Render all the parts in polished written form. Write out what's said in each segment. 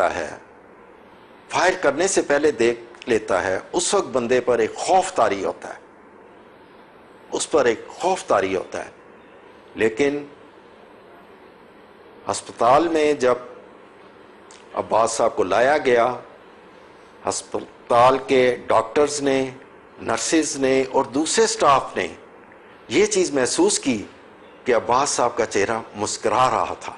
ہے، فائر کرنے سے پہلے دیکھ لیتا ہے، اس وقت بندے پر ایک خوف طاری ہوتا ہے، اس پر ایک خوف طاری ہوتا ہے۔ لیکن ہسپتال میں جب عباس صاحب کو لایا گیا، ہسپتال کے ڈاکٹرز نے، نرسز نے اور دوسرے سٹاف نے یہ چیز محسوس کی کہ عباس صاحب کا چہرہ مسکرا رہا تھا۔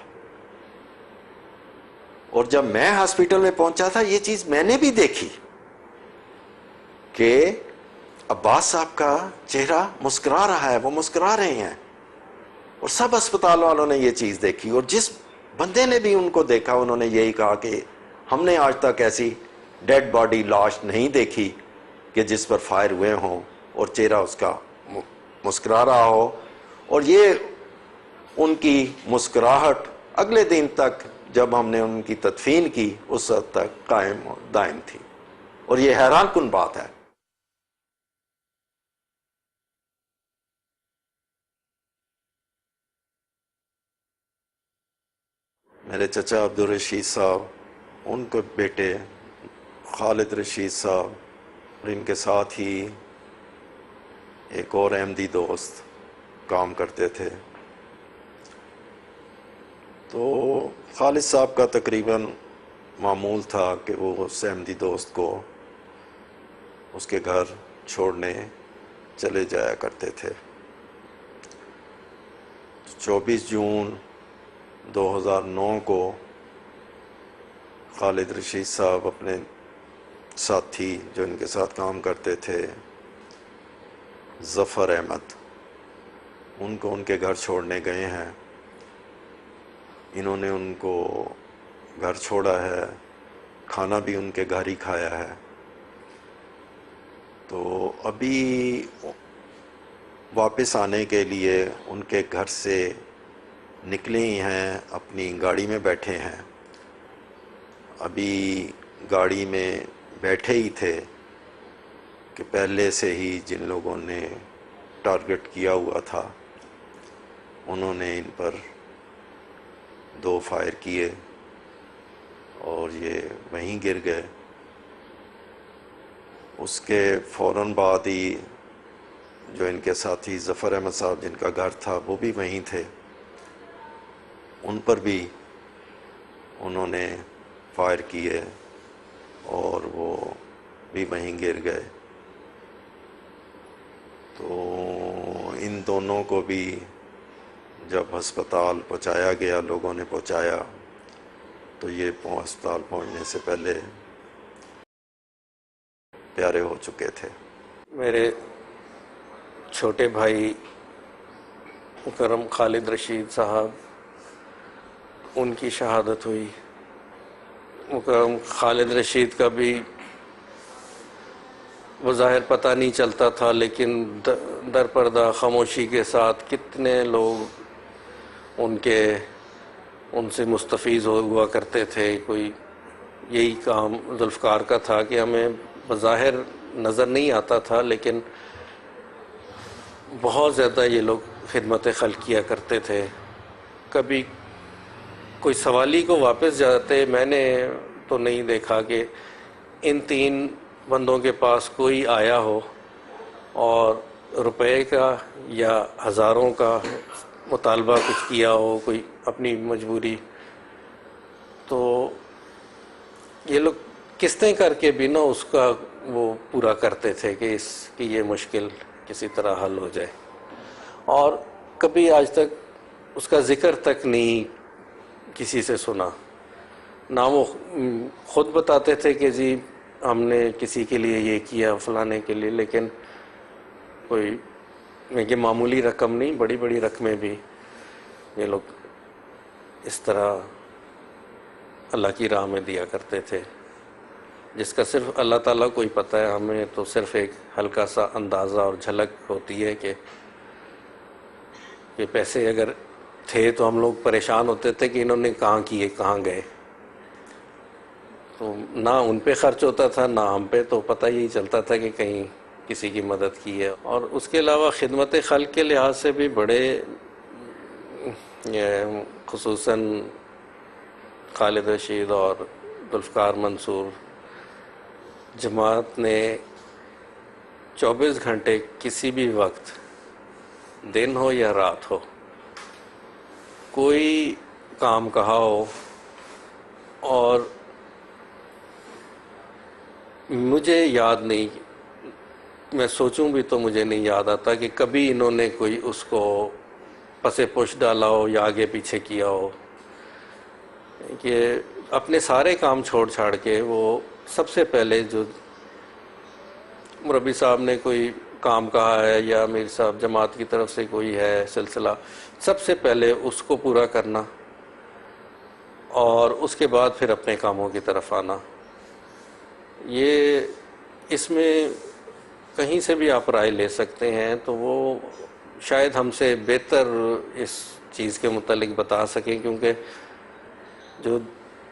اور جب میں ہاسپٹل میں پہنچا تھا، یہ چیز میں نے بھی دیکھی کہ عباس صاحب کا چہرہ مسکرا رہا ہے، وہ مسکرا رہے ہیں، اور سب ہسپتال والوں نے یہ چیز دیکھی۔ اور جس بندے نے بھی ان کو دیکھا، انہوں نے یہی کہا کہ ہم نے آج تک ایسی ڈیڈ باڈی، لاش نہیں دیکھی کہ جس پر فائر ہوئے ہوں اور چہرہ اس کا مسکرا رہا ہو۔ اور یہ ان کی مسکراہٹ اگلے دن تک جب ہم نے ان کی تدفین کی اس وقت تک قائم اور دائم تھی، اور یہ حیران کن بات ہے۔ میرے چچا عبدالرشید صاحب، ان کے بیٹے خالد رشید صاحب، اور ان کے ساتھ ہی ایک اور احمدی دوست کام کرتے تھے۔ تو خالد صاحب کا تقریباً معمول تھا کہ وہ اس احمدی دوست کو اس کے گھر چھوڑنے چلے جایا کرتے تھے۔ 24 جون 2009 کو خالد رشید صاحب اپنے ساتھی جو ان کے ساتھ کام کرتے تھے، ظفر احمد، ان کو ان کے گھر چھوڑنے گئے ہیں۔ انہوں نے ان کو گھر چھوڑا ہے، کھانا بھی ان کے گھر ہی کھایا ہے۔ تو ابھی واپس آنے کے لیے ان کے گھر سے نکلے ہی ہیں، اپنی گاڑی میں بیٹھے ہیں۔ ابھی گاڑی میں بیٹھے ہی تھے کہ پہلے سے ہی جن لوگوں نے ٹارگٹ کیا ہوا تھا، انہوں نے ان پر 2 فائر کیے اور یہ وہیں گر گئے۔ اس کے فوراً بعد ہی جو ان کے ساتھی ظفر احمد صاحب جن کا گھر تھا وہ بھی وہیں تھے، ان پر بھی انہوں نے فائر کیے اور وہ بھی وہیں گر گئے۔ تو ان دونوں کو بھی جب ہسپتال پہنچایا گیا، لوگوں نے پہنچایا، تو یہ ہسپتال پہنچنے سے پہلے پیارے ہو چکے تھے۔ میرے چھوٹے بھائی مکرم خالد رشید صاحب، ان کی شہادت ہوئی۔ مکرم خالد رشید کا بھی بظاہر پتہ نہیں چلتا تھا، لیکن در پردہ خاموشی کے ساتھ کتنے لوگ ان سے مستفیض ہوا کرتے تھے۔ کوئی یہی کام ذوالفقار کا تھا کہ ہمیں بظاہر نظر نہیں آتا تھا، لیکن بہت زیادہ یہ لوگ خدمت خلق کیا کرتے تھے۔ کبھی کوئی سوالی کو واپس جاتے میں نے تو نہیں دیکھا کہ ان 3 بندوں کے پاس کوئی آیا ہو اور روپے کا یا ہزاروں کا مطالبہ کچھ کیا ہو، کوئی اپنی مجبوری۔ تو یہ لوگ قسطیں کر کے بھی اس کا وہ پورا کرتے تھے کہ اس کی یہ مشکل کسی طرح حل ہو جائے، اور کبھی آج تک اس کا ذکر تک نہیں کسی سے سنا۔ نہ وہ خود بتاتے تھے کہ جی ہم نے کسی کے لیے یہ کیا فلانے کے لیے، لیکن کوئی یہ معمولی رقم نہیں، بڑی بڑی رقمیں بھی یہ لوگ اس طرح اللہ کی راہ میں دیا کرتے تھے، جس کا صرف اللہ تعالیٰ کو ہی پتہ ہے۔ ہمیں تو صرف ایک ہلکا سا اندازہ اور جھلک ہوتی ہے کہ پیسے اگر تھے تو ہم لوگ پریشان ہوتے تھے کہ انہوں نے کہاں کیے، کہاں گئے۔ تو نہ ان پہ خرچ ہوتا تھا نہ ہم پہ، تو پتہ یہی چلتا تھا کہ کہیں کسی کی مدد کی ہے۔ اور اس کے علاوہ خدمت خلق کے لحاظ سے بھی بڑے، خصوصاً خالد رشید اور ذوالفقار منصور، جماعت نے 24 گھنٹے کسی بھی وقت، دن ہو یا رات ہو، کوئی کام کہا ہو، اور مجھے یاد نہیں، میں سوچوں بھی تو مجھے نہیں یاد آتا کہ کبھی انہوں نے کوئی اس کو پس پش ڈالا ہو یا آگے پیچھے کیا ہو، کہ اپنے سارے کام چھوڑ چھاڑ کے وہ سب سے پہلے جو مربی صاحب نے کوئی کام کہا ہے یا میر صاحب جماعت کی طرف سے کوئی ہے سلسلہ، سب سے پہلے اس کو پورا کرنا اور اس کے بعد پھر اپنے کاموں کی طرف آنا۔ یہ اس میں کہیں سے بھی آپ رائے لے سکتے ہیں، تو وہ شاید ہم سے بہتر اس چیز کے متعلق بتا سکیں، کیونکہ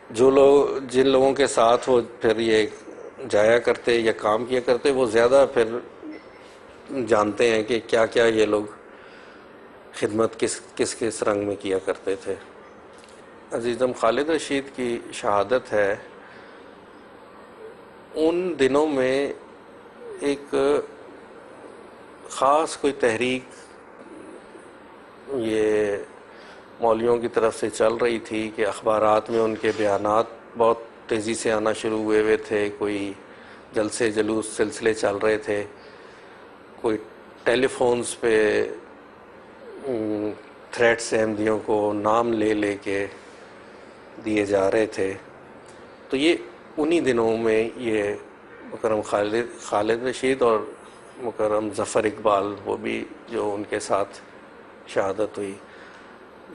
جو لوگ جن لوگوں کے ساتھ وہ پھر یہ جایا کرتے یا کام کیا کرتے، وہ زیادہ پھر جانتے ہیں کہ کیا کیا یہ لوگ خدمت کس رنگ میں کیا کرتے تھے۔ عزیزم خالد رشید کی شہادت ہے، ان دنوں میں ایک خاص کوئی تحریک یہ مولویوں کی طرف سے چل رہی تھی کہ اخبارات میں ان کے بیانات بہت تیزی سے آنا شروع ہوئے تھے، کوئی جلسے جلوس سلسلے چل رہے تھے، کوئی ٹیلی فونز پہ تھریٹس احمدیوں کو نام لے لے کے دیے جا رہے تھے۔ تو یہ انہی دنوں میں یہ مکرم خالد رشید اور مکرم ظفر اقبال، وہ بھی جو ان کے ساتھ شہادت ہوئی،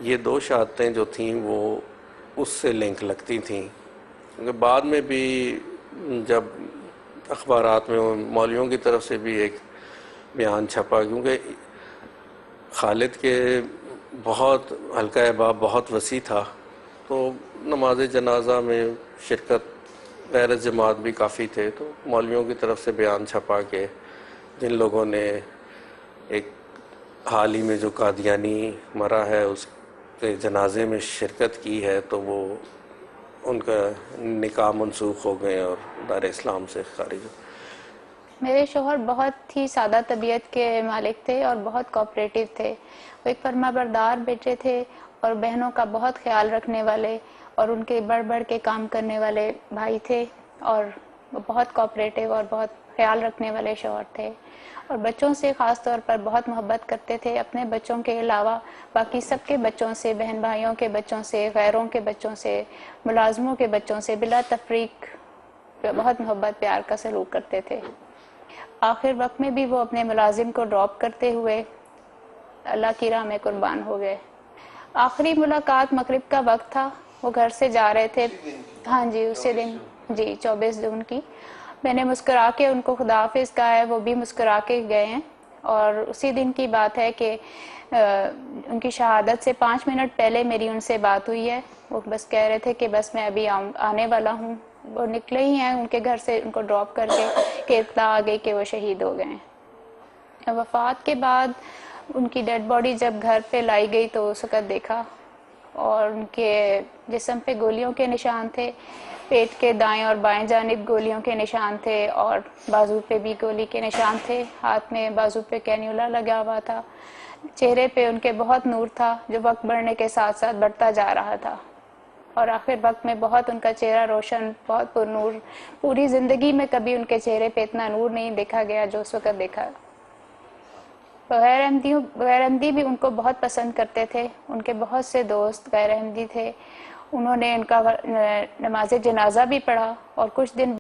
یہ دو شہادتیں جو تھیں وہ اس سے لنک لگتی تھیں، کیونکہ بعد میں بھی جب اخبارات میں مولویوں کی طرف سے بھی ایک بیان چھپا، کیونکہ خالد کے بہت حلقہ احباب بہت وسیع تھا، تو نماز جنازہ میں شرکت غیر جماعت بھی کافی تھے، تو مولویوں کی طرف سے بیان چھپا کہ جن لوگوں نے ایک حال ہی میں جو قادیانی مرا ہے اس کے جنازے میں شرکت کی ہے، تو وہ ان کا نکاح منسوخ ہو گئے اور دار اسلام سے خارج ہو۔ میرے شوہر بہت ہی سادہ طبیعت کے مالک تھے اور بہت کوآپریٹو تھے، وہ ایک فرما بردار بیٹے تھے اور بہنوں کا بہت خیال رکھنے والے اور ان کے بڑھ کے کام کرنے والے بھائی تھے، اور وہ بہت کوآپریٹو اور بہت خیال رکھنے والے شوہر تھے، اور بچوں سے خاص طور پر بہت محبت کرتے تھے، اپنے بچوں کے علاوہ باقی سب کے بچوں سے، بہن بھائیوں کے بچوں سے، غیروں کے بچوں سے، ملازموں کے بچوں سے بلا تفریق بہت محبت پیار کا سلوک کرتے تھے۔ آخر وقت میں بھی وہ اپنے ملازم کو ڈراپ کرتے ہوئے اللہ کی راہ میں قربان ہو گئے۔ آخری ملاقات مغرب کا وقت تھا، وہ گھر سے جا رہے تھے، ہاں جی اسی دن، جی 24 جون کی۔ میں نے مسکرا کے ان کو خدا حافظ کہا ہے، وہ بھی مسکرا کے گئے ہیں، اور اسی دن کی بات ہے کہ ان کی شہادت سے 5 منٹ پہلے میری ان سے بات ہوئی ہے، وہ بس کہہ رہے تھے کہ بس میں ابھی آنے والا ہوں، وہ نکلے ہی ہیں ان کے گھر سے، ان کو ڈراپ کر کے کہ اطلاع آ گئی کہ وہ شہید ہو گئے ہیں۔ وفات کے بعد ان کی ڈیڈ باڈی جب گھر پہ لائی گئی تو اس وقت دیکھا، اور ان کے جسم پہ گولیوں کے نشان تھے، پیٹ کے دائیں اور بائیں جانب گولیوں کے نشان تھے، اور بازو پہ بھی گولی کے نشان تھے، ہاتھ میں بازو پہ کینیولا لگا ہوا تھا، چہرے پہ ان کے بہت نور تھا جو وقت بڑھنے کے ساتھ ساتھ بڑھتا جا رہا تھا، اور آخر وقت میں بہت ان کا چہرہ روشن، بہت پر نور، پوری زندگی میں کبھی ان کے چہرے پہ اتنا نور نہیں دیکھا گیا جو اس وقت دیکھا۔ غیر احمدی بھی ان کو بہت پسند کرتے تھے، ان کے بہت سے دوست غیر احمدی تھے، انہوں نے ان کا نماز جنازہ بھی پڑھا، اور کچھ دن